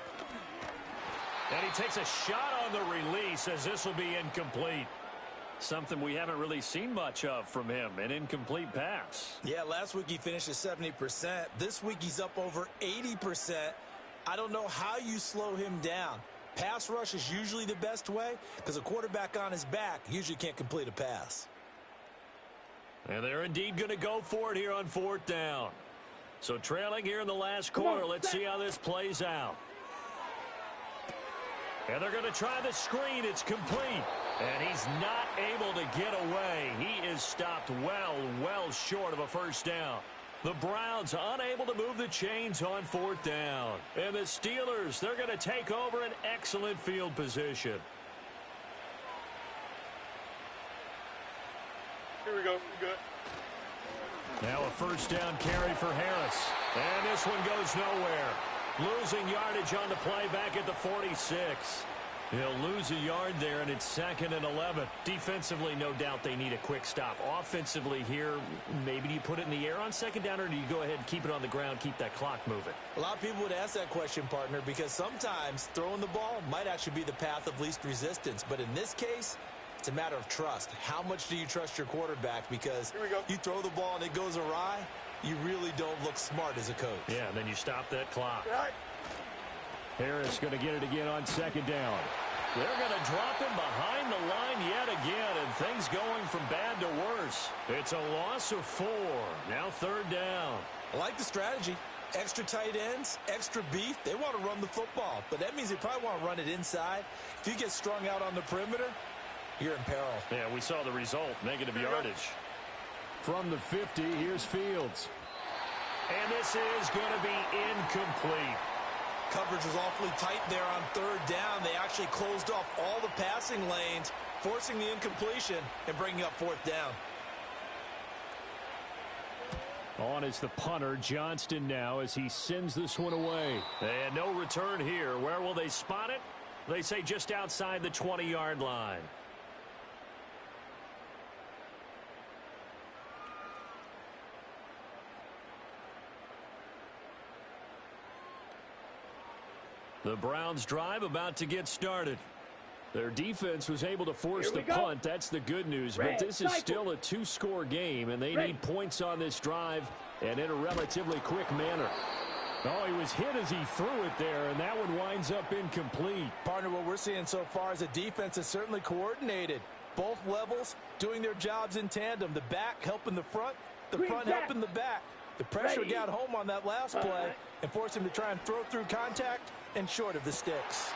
And he takes a shot on the release as this will be incomplete. Something we haven't really seen much of from him, an incomplete pass. Yeah, last week he finished at 70%. This week he's up over 80%. I don't know how you slow him down. Pass rush is usually the best way because a quarterback on his back usually can't complete a pass. And they're indeed going to go for it here on 4th down. So trailing here in the last quarter, let's see how this plays out. And they're going to try the screen. It's complete. And he's not able to get away. He is stopped well short of a first down. The Browns unable to move the chains on 4th down. And the Steelers, they're going to take over an excellent field position. Here we go. We're good. Now a first down carry for Harris. And this one goes nowhere. Losing yardage on the play back at the 46. He'll lose a yard there, and it's 2nd and 11. Defensively, no doubt they need a quick stop. Offensively here, maybe do you put it in the air on 2nd down, or do you go ahead and keep it on the ground, keep that clock moving? A lot of people would ask that question, partner, because sometimes throwing the ball might actually be the path of least resistance. But in this case, it's a matter of trust. How much do you trust your quarterback? Because you throw the ball and it goes awry, you really don't look smart as a coach. Yeah, and then you stop that clock. Harris going to get it again on 2nd down. They're going to drop him behind the line yet again, and things going from bad to worse. It's a loss of 4. Now 3rd down. I like the strategy. Extra tight ends, extra beef. They want to run the football, but that means they probably want to run it inside. If you get strung out on the perimeter, you're in peril. Yeah, we saw the result, negative yardage. From the 50, here's Fields. And this is going to be incomplete. Coverage was awfully tight there on 3rd down. They actually closed off all the passing lanes, forcing the incompletion and bringing up 4th down. On is the punter, Johnston, now as he sends this one away. And no return here. Where will they spot it? They say just outside the 20-yard line. The Browns drive about to get started. Their defense was able to force the punt. That's the good news. But this is still a 2-score game, and they need points on this drive and in a relatively quick manner. Oh, he was hit as he threw it there, and that one winds up incomplete. Partner, what we're seeing so far is a defense that's certainly coordinated. Both levels doing their jobs in tandem. The back helping the front, The front helping the back. The pressure got home on that last play and forced him to try and throw through contact and short of the sticks.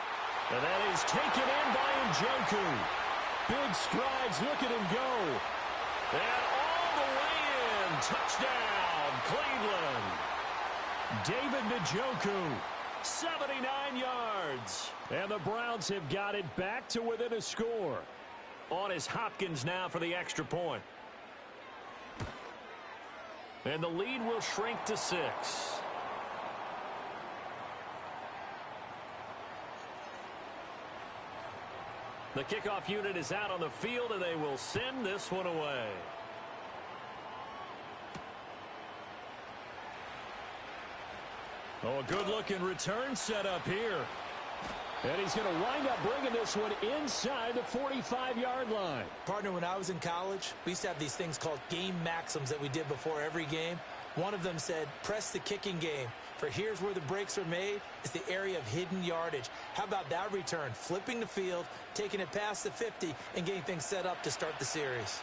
And that is taken in by Njoku. Big strides, look at him go. And all the way in. Touchdown, Cleveland. David Njoku, 79 yards. And the Browns have got it back to within a score. On is Hopkins now for the extra point. And the lead will shrink to 6. The kickoff unit is out on the field, and they will send this one away. Oh, a good-looking return set up here. And he's going to wind up bringing this one inside the 45-yard line. Partner, when I was in college, we used to have these things called game maxims that we did before every game. One of them said, press the kicking game. For here's where the breaks are made. It's the area of hidden yardage. How about that return? Flipping the field, taking it past the 50, and getting things set up to start the series.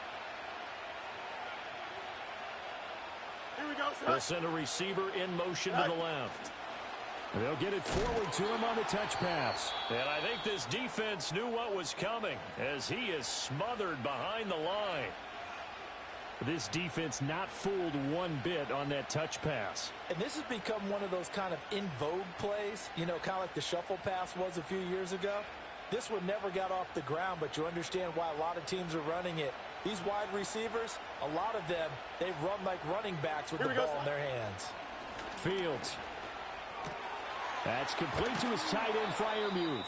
Here we go, sir. They'll send a receiver in motion to the left. They'll get it forward to him on the touch pass. And I think this defense knew what was coming as he is smothered behind the line. This defense not fooled one bit on that touch pass. And this has become one of those kind of in vogue plays, you know, kind of like the shuffle pass was a few years ago. This one never got off the ground, but you understand why a lot of teams are running it. These wide receivers, a lot of them, they run like running backs with the ball in their hands. Fields. That's complete to his tight end, Freiermuth.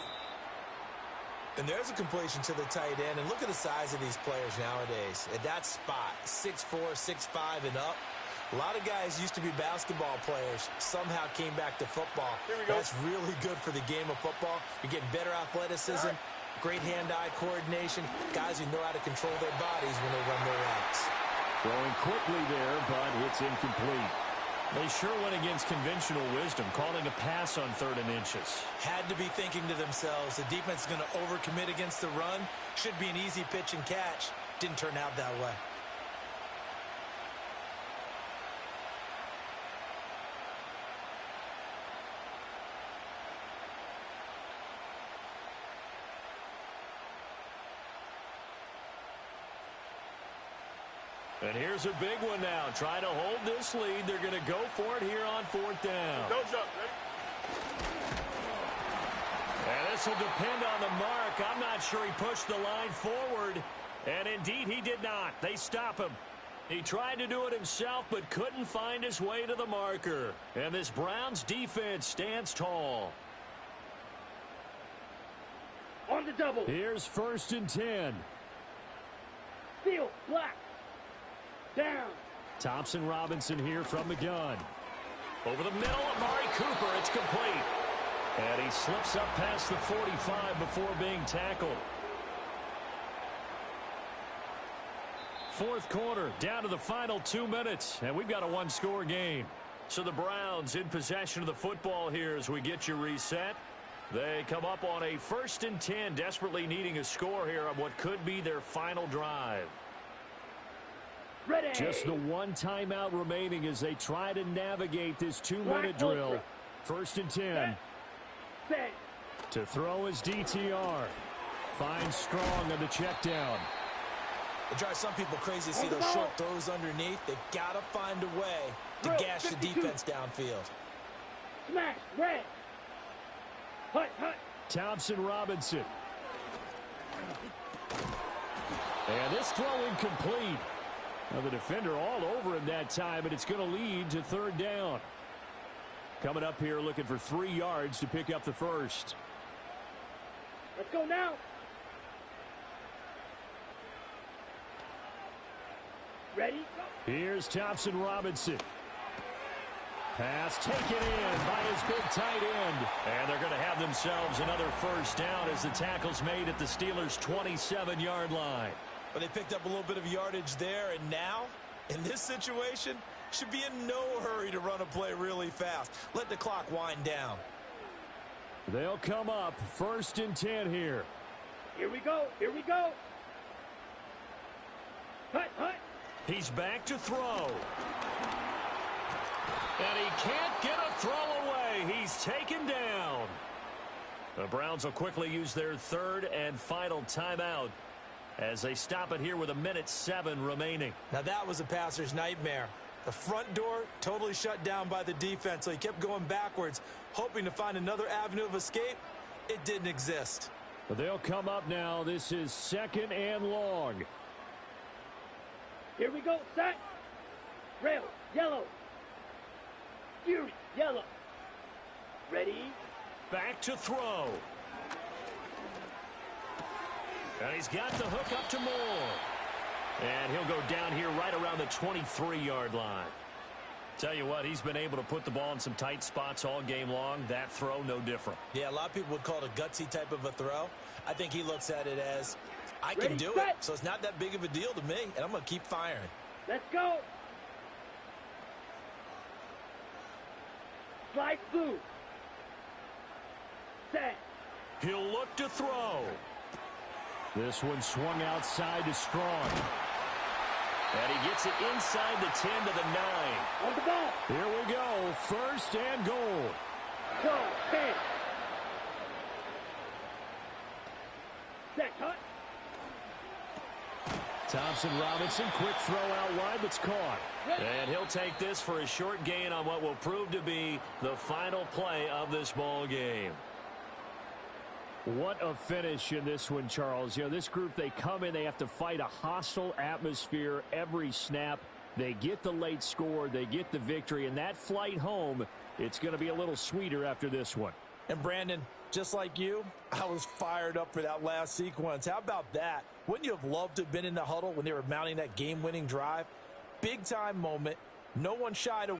And there's a completion to the tight end. And look at the size of these players nowadays. At that spot, 6'4", 6'5", and up. A lot of guys used to be basketball players, somehow came back to football. That's really good for the game of football. You're getting better athleticism, great hand-eye coordination, guys who know how to control their bodies when they run their routes. Throwing quickly there, but it's incomplete. They sure went against conventional wisdom, calling a pass on 3rd and inches. Had to be thinking to themselves, the defense is going to overcommit against the run. Should be an easy pitch and catch. Didn't turn out that way. And here's a big one now. Trying to hold this lead. They're going to go for it here on 4th down. Don't jump, ready? And this will depend on the mark. I'm not sure he pushed the line forward. And indeed, he did not. They stop him. He tried to do it himself, but couldn't find his way to the marker. And this Browns defense stands tall. On the double. Here's 1st and 10. Field, black. Down. Thompson Robinson here from the gun. Over the middle, Amari Cooper. It's complete. And he slips up past the 45 before being tackled. 4th quarter, down to the final 2 minutes, and we've got a one-score game. So the Browns in possession of the football here as we get you reset. They come up on a 1st and 10, desperately needing a score here on what could be their final drive. Ready. Just the one timeout remaining as they try to navigate this 2-minute drill. 1st and 10. Set. To throw his DTR. Finds Strong on the check down. It drives some people crazy to see those short throws underneath. They've got to find a way to gash the defense downfield. Smash. Red. Hut, hut. Thompson Robinson. And this throw incomplete. Now the defender all over him that time, and it's going to lead to 3rd down. Coming up here looking for 3 yards to pick up the first. Let's go now. Ready? Go. Here's Thompson Robinson. Pass taken in by his big tight end. And they're going to have themselves another 1st down as the tackle's made at the Steelers' 27-yard line. But they picked up a little bit of yardage there, and now, in this situation, should be in no hurry to run a play really fast. Let the clock wind down. They'll come up 1st and 10 here. Here we go. Here we go. Hut, hut. He's back to throw. And he can't get a throw away. He's taken down. The Browns will quickly use their third and final timeout as they stop it here with 1:07 remaining. Now that was a passer's nightmare. The front door totally shut down by the defense, so he kept going backwards, hoping to find another avenue of escape. It didn't exist. But they'll come up now. This is 2nd and long. Here we go, set. Rail, yellow. Fury, yellow. Ready? Back to throw. And he's got the hook up to Moore. And he'll go down here right around the 23-yard line. Tell you what, he's been able to put the ball in some tight spots all game long. That throw, no different. Yeah, a lot of people would call it a gutsy type of a throw. I think he looks at it as, I can do it, so it's not that big of a deal to me, and I'm going to keep firing. Let's go. Slide through. Set. He'll look to throw. This one swung outside to Strong. And he gets it inside the 10 to the 9. On the ball. Here we go. 1st and goal. Go, 10. Set, cut. Thompson-Robinson, quick throw out wide that's caught. And he'll take this for a short gain on what will prove to be the final play of this ball game. What a finish in this one, Charles. You know, this group, they come in, they have to fight a hostile atmosphere every snap. They get the late score, they get the victory, and that flight home, it's going to be a little sweeter after this one. And Brandon, just like you, I was fired up for that last sequence. How about that? Wouldn't you have loved to have been in the huddle when they were mounting that game-winning drive? Big-time moment. No one shied away.